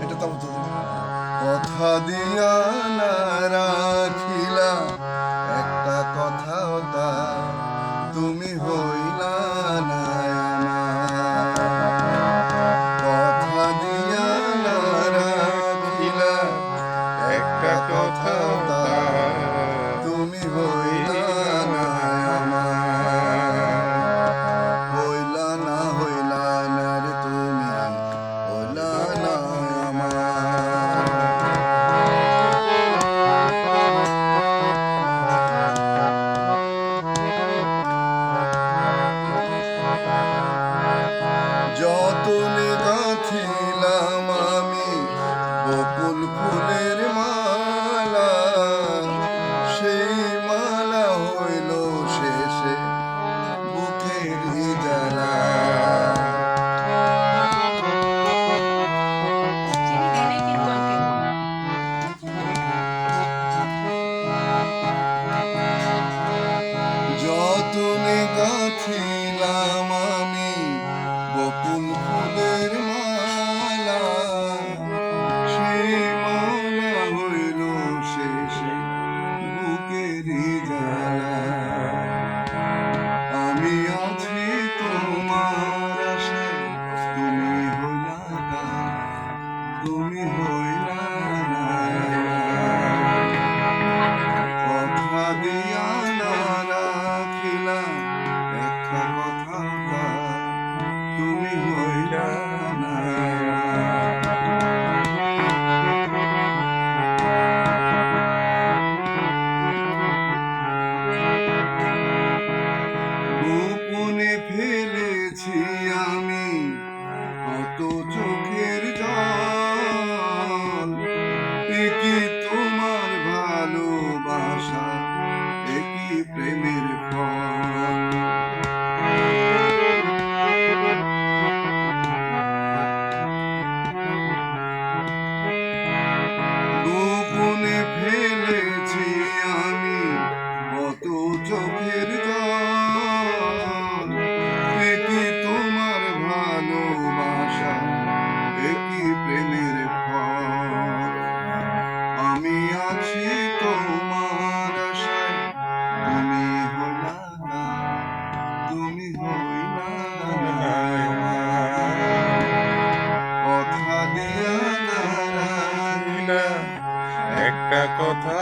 এটা তো কথা দিয়া না রাখিলা একটা কথাও তা তুমি হইলা না কথা দিয়া না রাখিলা একটা কথাও তা তুমি হইলা না হইলা না রে তুমি হইলা না যতনে গাঁথিলাম আমি বকুল ফুলের মালা সেই মালা হইল শেষে বুকের জ্বালা যতনে গাঁথিলাম আমি বকুল ফুলের মালা সেই মালা হইল শেষে বুকের জ্বালা আমি আছি তোমার আশায় তুমি হইলা না তুমি হইলা না কথা দিয়া না রাখিলা একটা কথা তুমি হইলা না গোপনে ফেলেছি আমি কত চোখের জল একই তোমার ভালোবাসা একই প্রেমের ফল গোপনে ফেলেছি আমি কত চোখের জল একই তোমার ভালোবাসা একই প্রেমের ফল আমি আছি তোমার আশায় তুমি হইলা না তুমি হইলা না কথা দিয়া না রাখিলা একটা কথা